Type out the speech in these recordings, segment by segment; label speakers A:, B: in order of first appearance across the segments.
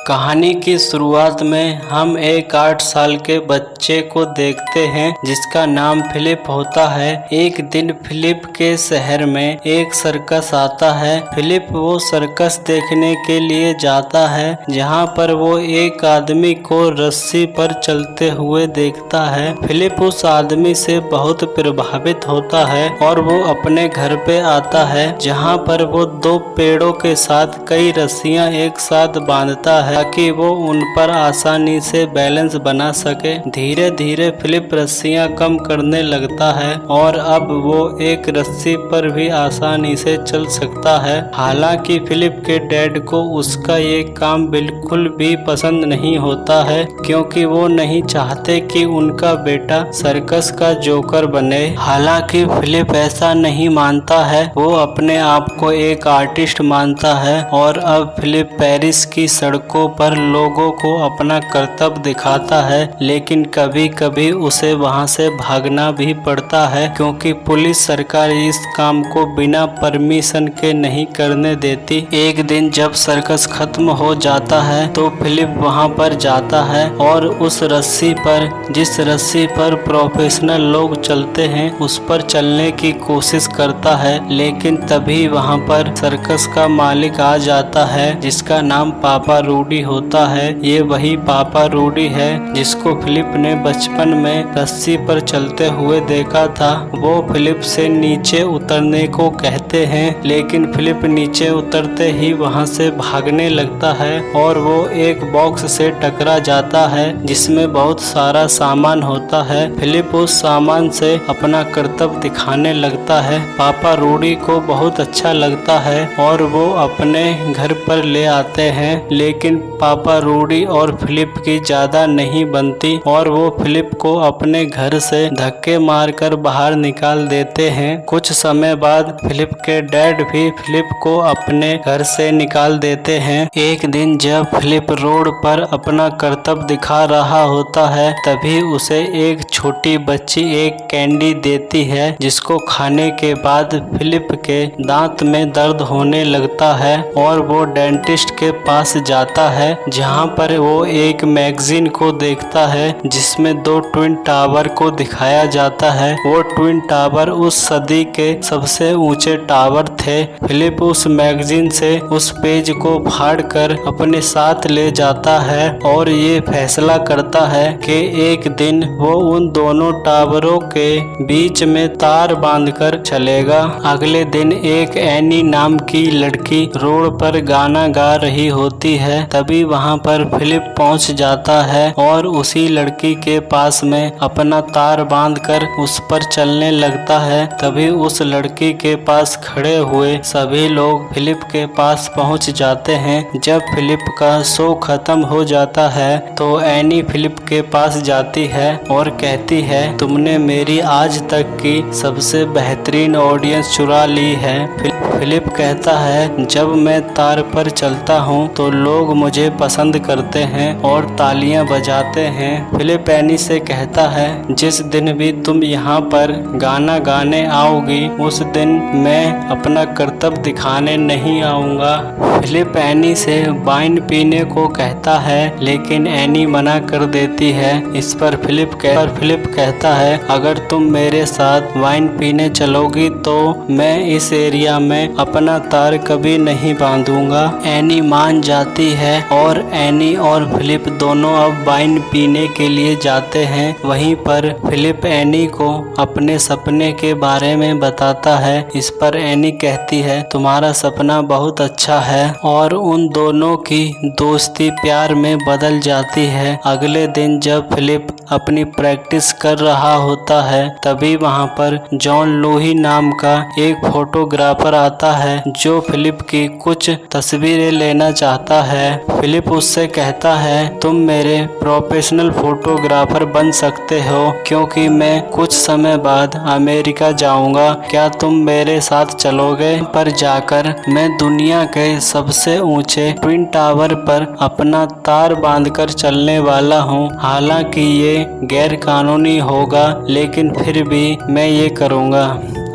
A: कहानी की शुरुआत में हम एक 8 साल के बच्चे को देखते हैं जिसका नाम फिलिप होता है। एक दिन फिलिप के शहर में एक सर्कस आता है। फिलिप वो सर्कस देखने के लिए जाता है जहाँ पर वो एक आदमी को रस्सी पर चलते हुए देखता है। फिलिप उस आदमी से बहुत प्रभावित होता है और वो अपने घर पे आता है जहाँ पर वो 2 पेड़ों के साथ कई रस्सियाँ एक साथ बांधता है ताकि वो उन पर आसानी से बैलेंस बना सके। धीरे धीरे फिलिप रस्सियां कम करने लगता है और अब वो एक रस्सी पर भी आसानी से चल सकता है। हालांकि फिलिप के डैड को उसका ये काम बिल्कुल भी पसंद नहीं होता है क्योंकि वो नहीं चाहते कि उनका बेटा सर्कस का जोकर बने। हालांकि फिलिप ऐसा नहीं मानता है, वो अपने आप को एक आर्टिस्ट मानता है और अब फिलिप पेरिस की सड़कों पर लोगों को अपना कर्तव्य दिखाता है, लेकिन कभी कभी उसे वहां से भागना भी पड़ता है क्योंकि पुलिस सरकार इस काम को बिना परमिशन के नहीं करने देती। एक दिन जब सर्कस खत्म हो जाता है तो फिलिप वहां पर जाता है और उस रस्सी पर, जिस रस्सी पर प्रोफेशनल लोग चलते हैं, उस पर चलने की कोशिश करता है। लेकिन तभी वहां पर सर्कस का मालिक आ जाता है जिसका नाम पापा रूडी होता है। ये वही पापा रूडी है जिसको फिलिप ने बचपन में रस्सी पर चलते हुए देखा था। वो फिलिप से नीचे उतरने को कहते हैं, लेकिन फिलिप नीचे उतरते ही वहां से भागने लगता है और वो एक बॉक्स से टकरा जाता है जिसमें बहुत सारा सामान होता है। फिलिप उस सामान से अपना कर्तव्य दिखाने लगता है। पापा रूडी को बहुत अच्छा लगता है और वो अपने घर पर ले आते हैं, लेकिन पापा रूडी और फिलिप की ज्यादा नहीं बनती और वो फिलिप को अपने घर से धक्के मारकर बाहर निकाल देते हैं। कुछ समय बाद फिलिप के डैड भी फिलिप को अपने घर से निकाल देते हैं। एक दिन जब फिलिप रोड पर अपना कर्तव्य दिखा रहा होता है तभी उसे एक छोटी बच्ची एक कैंडी देती है जिसको खाने के बाद फिलिप के दांत में दर्द होने लगता है और वो डेंटिस्ट के पास जाता है जहाँ पर वो एक मैगजीन को देखता है जिसमें 2 ट्विन टावर को दिखाया जाता है। वो ट्विन टावर उस सदी के सबसे ऊंचे टावर थे। फिलिप उस मैगजीन से उस पेज को फाड़कर अपने साथ ले जाता है और ये फैसला करता है कि एक दिन वो उन दोनों टावरों के बीच में तार बांधकर चलेगा। अगले दिन एक एनी नाम की लड़की रोड पर गाना गा रही होती है। तभी वहां पर फिलिप पहुंच जाता है और उसी लड़की के पास में अपना तार बांधकर उस पर चलने लगता है। तभी उस लड़की के पास खड़े हुए सभी लोग फिलिप के पास पहुंच जाते हैं। जब फिलिप का शो खत्म हो जाता है तो एनी फिलिप के पास जाती है और कहती है, तुमने मेरी आज तक की सबसे बेहतरीन ऑडियंस चुरा ली है। फिलिप कहता है, जब मैं तार पर चलता हूँ तो लोग मुझे पसंद करते हैं और तालियां बजाते हैं। फिलिप एनी से कहता है, जिस दिन भी तुम यहाँ पर गाना गाने आओगी उस दिन मैं अपना कर्तव्य दिखाने नहीं आऊँगा। फिलिप एनी से वाइन पीने को कहता है लेकिन एनी मना कर देती है। इस पर फिलिप कहता है, अगर तुम मेरे साथ वाइन पीने चलोगी तो मैं इस एरिया में अपना तार कभी नहीं बांधूंगा। एनी मान जाती है और एनी और फिलिप दोनों अब वाइन पीने के लिए जाते हैं। वहीं पर फिलिप एनी को अपने सपने के बारे में बताता है। इस पर एनी कहती है, तुम्हारा सपना बहुत अच्छा है और उन दोनों की दोस्ती प्यार में बदल जाती है। अगले दिन जब फिलिप अपनी प्रैक्टिस कर रहा होता है तभी वहां पर जॉन लूही नाम का एक फोटोग्राफर आता है जो फिलिप की कुछ तस्वीरें लेना चाहता है। फिलिप उससे कहता है, तुम मेरे प्रोफेशनल फोटोग्राफर बन सकते हो क्योंकि मैं कुछ समय बाद अमेरिका जाऊंगा। क्या तुम मेरे साथ चलोगे? पर जाकर मैं दुनिया के सबसे ऊंचे ट्विन टावर पर अपना तार बांधकर चलने वाला हूँ। हालांकि ये गैर कानूनी होगा लेकिन फिर भी मैं ये करूँगा।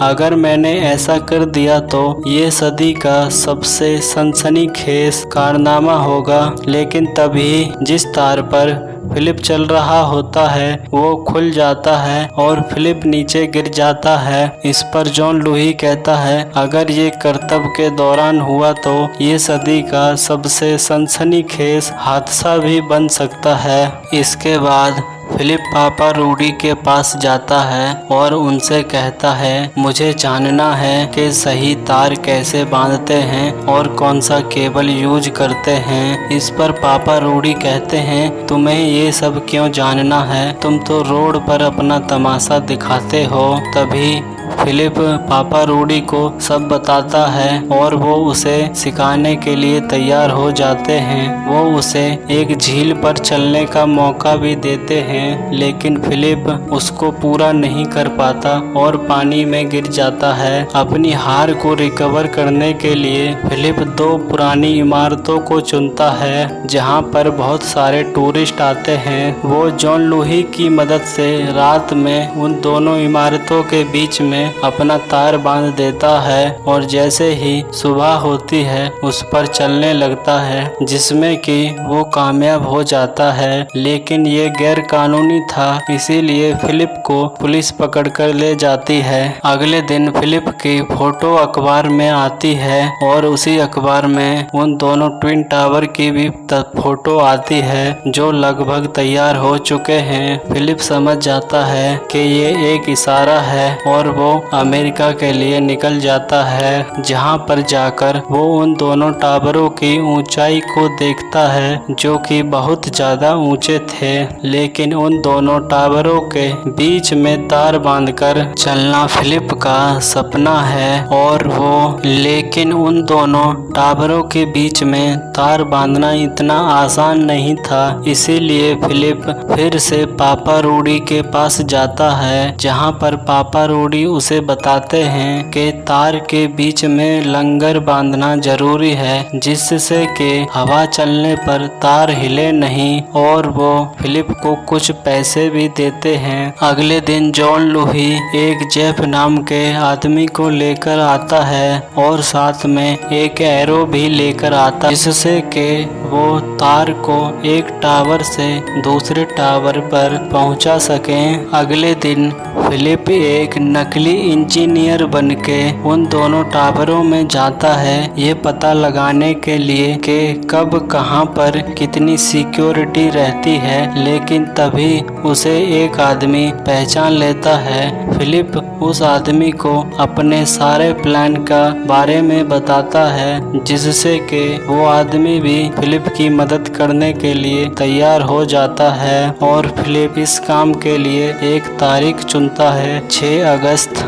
A: अगर मैंने ऐसा कर दिया तो ये सदी का सबसे सनसनीखेज कारनामा होगा। लेकिन तभी जिस तार पर फिलिप चल रहा होता है वो खुल जाता है और फिलिप नीचे गिर जाता है। इस पर जॉन लूही कहता है, अगर ये करतब के दौरान हुआ तो ये सदी का सबसे सनसनीखेज हादसा भी बन सकता है। इसके बाद फिलिप पापा रूडी के पास जाता है और उनसे कहता है, मुझे जानना है कि सही तार कैसे बांधते हैं और कौन सा केबल यूज करते हैं। इस पर पापा रूडी कहते हैं, तुम्हें ये सब क्यों जानना है, तुम तो रोड पर अपना तमाशा दिखाते हो। तभी फिलिप पापा रूडी को सब बताता है और वो उसे सिखाने के लिए तैयार हो जाते हैं। वो उसे एक झील पर चलने का मौका भी देते हैं, लेकिन फिलिप उसको पूरा नहीं कर पाता और पानी में गिर जाता है। अपनी हार को रिकवर करने के लिए फिलिप 2 पुरानी इमारतों को चुनता है जहाँ पर बहुत सारे टूरिस्ट आते हैं। वो जॉन लूही की मदद से रात में उन दोनों इमारतों के बीच में अपना तार बांध देता है और जैसे ही सुबह होती है उस पर चलने लगता है, जिसमें कि वो कामयाब हो जाता है। लेकिन ये गैर कानूनी था, इसीलिए फिलिप को पुलिस पकड़कर ले जाती है। अगले दिन फिलिप की फोटो अखबार में आती है और उसी अखबार में उन दोनों ट्विन टावर की भी फोटो आती है जो लगभग तैयार हो चुके हैं। फिलिप समझ जाता है कि ये एक इशारा है और वो अमेरिका के लिए निकल जाता है, जहां पर जाकर वो उन दोनों टावरों की ऊंचाई को देखता है जो कि बहुत ज्यादा ऊंचे थे। लेकिन उन दोनों टावरों के बीच में तार बांधकर चलना फिलिप का सपना है और लेकिन उन दोनों टावरों के बीच में तार बांधना इतना आसान नहीं था। इसीलिए फिलिप फिर से पापा रूडी के पास जाता है, जहां पर पापा रूडी उसे बताते हैं कि तार के बीच में लंगर बांधना जरूरी है, जिससे कि हवा चलने पर तार हिले नहीं, और वो फिलिप को कुछ पैसे भी देते हैं। अगले दिन जॉन लूही एक जेफ नाम के आदमी को लेकर आता है और साथ में एक एरो भी लेकर आता है, जिससे कि वो तार को एक टावर से दूसरे टावर पर पहुंचा सकें। अगले दिन फिलिप एक नकली इंजीनियर बनके उन दोनों टावरों में जाता है, ये पता लगाने के लिए कि कब कहां पर कितनी सिक्योरिटी रहती है। लेकिन तभी उसे एक आदमी पहचान लेता है। फिलिप उस आदमी को अपने सारे प्लान का बारे में बताता है, जिससे कि वो आदमी भी फिलिप की मदद करने के लिए तैयार हो जाता है और फिलिप इस काम के लिए एक तारीख चुनता है, 6 अगस्त।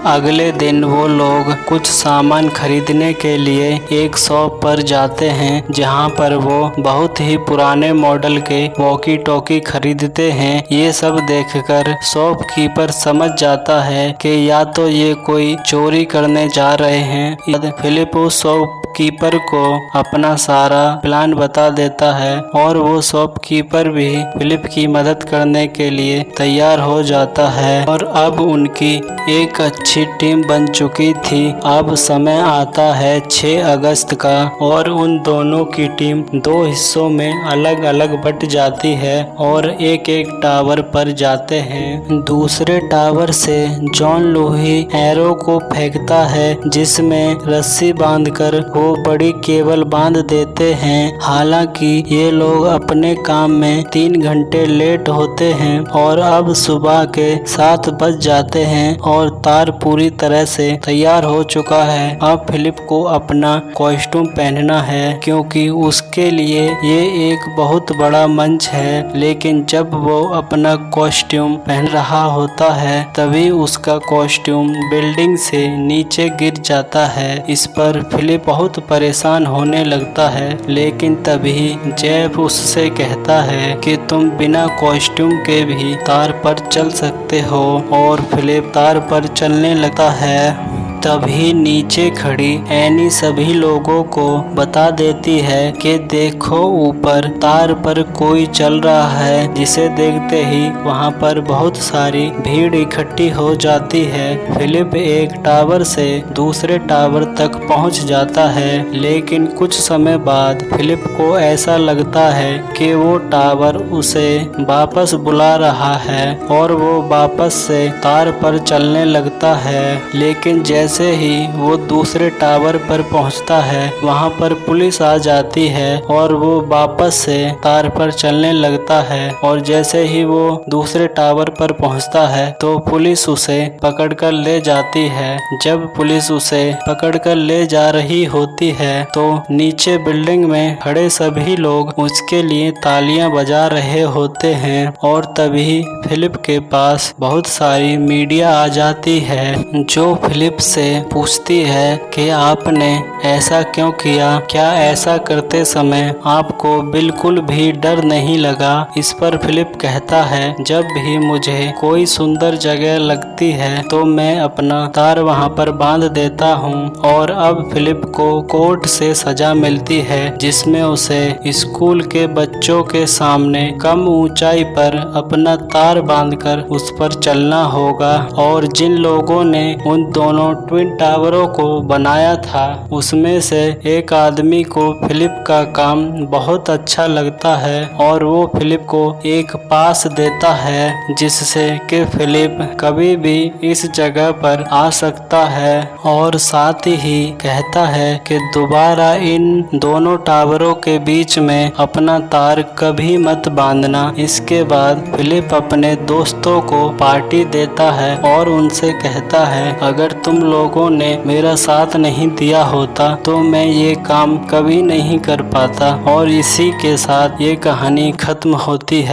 A: अगले दिन वो लोग कुछ सामान खरीदने के लिए एक शॉप पर जाते हैं, जहां पर वो बहुत ही पुराने मॉडल के वॉकी टॉकी खरीदते हैं। ये सब देखकर शॉपकीपर समझ जाता है कि या तो ये कोई चोरी करने जा रहे हैं। फिलिप उस शॉपकीपर को अपना सारा प्लान बता देता है और वो शॉपकीपर भी फिलिप की मदद करने के लिए तैयार हो जाता है और अब उनकी एक अच्छी टीम बन चुकी थी। अब समय आता है 6 अगस्त का और उन दोनों की टीम 2 हिस्सों में अलग अलग बट जाती है और एक एक टावर पर जाते हैं। दूसरे टावर से जॉन लूही एरो को फेंकता है, जिसमें रस्सी बांधकर वो बड़ी केबल बांध देते हैं। हालांकि ये लोग अपने काम में 3 घंटे लेट होते हैं और अब सुबह के 7 बज जाते हैं और तार पूरी तरह से तैयार हो चुका है। अब फिलिप को अपना कॉस्ट्यूम पहनना है, क्योंकि उसके लिए ये एक बहुत बड़ा मंच है। लेकिन जब वो अपना कॉस्ट्यूम पहन रहा होता है तभी उसका कॉस्ट्यूम बिल्डिंग से नीचे गिर जाता है। इस पर फिलिप बहुत परेशान होने लगता है, लेकिन तभी जेफ उससे कहता है कि तुम बिना कॉस्ट्यूम के भी तार पर चल सकते हो और फिलिप तार पर चलने लगता है। तभी नीचे खड़ी एनी सभी लोगों को बता देती है कि देखो ऊपर तार पर कोई चल रहा है, जिसे देखते ही वहाँ पर बहुत सारी भीड़ इकट्ठी हो जाती है। फिलिप एक टावर से दूसरे टावर तक पहुँच जाता है, लेकिन कुछ समय बाद फिलिप को ऐसा लगता है कि वो टावर उसे वापस बुला रहा है और वो वापस से तार पर चलने लगता है। लेकिन जैसे ही वो दूसरे टावर पर पहुंचता है, वहां पर पुलिस आ जाती है और वो वापस से तार पर चलने लगता है। और जैसे ही वो दूसरे टावर पर पहुंचता है तो पुलिस उसे पकड़कर ले जाती है। जब पुलिस उसे पकड़कर ले जा रही होती है तो नीचे बिल्डिंग में खड़े सभी लोग उसके लिए तालियां बजा रहे होते हैं। और तभी फिलिप के पास बहुत सारी मीडिया आ जाती है, जो फिलिप से पूछती है कि आपने ऐसा क्यों किया, क्या ऐसा करते समय आपको बिल्कुल भी डर नहीं लगा। इस पर फिलिप कहता है, जब भी मुझे कोई सुंदर जगह लगती है तो मैं अपना तार वहां पर बांध देता हूं। और अब फिलिप को कोर्ट से सजा मिलती है, जिसमें उसे स्कूल के बच्चों के सामने कम ऊंचाई पर अपना तार बांधकर उस पर चलना होगा। और जिन लोगों ने उन दोनों ट्विन टावरों को बनाया था, उसमें से एक आदमी को फिलिप का काम बहुत अच्छा लगता है और वो फिलिप को एक पास देता है, जिससे कि फिलिप कभी भी इस जगह पर आ सकता है। और साथ ही कहता है कि दोबारा इन दोनों टावरों के बीच में अपना तार कभी मत बांधना। इसके बाद फिलिप अपने दोस्तों को पार्टी देता है और उनसे कहता है, अगर तुम लोगों ने मेरा साथ नहीं दिया होता तो मैं ये काम कभी नहीं कर पाता। और इसी के साथ ये कहानी खत्म होती है।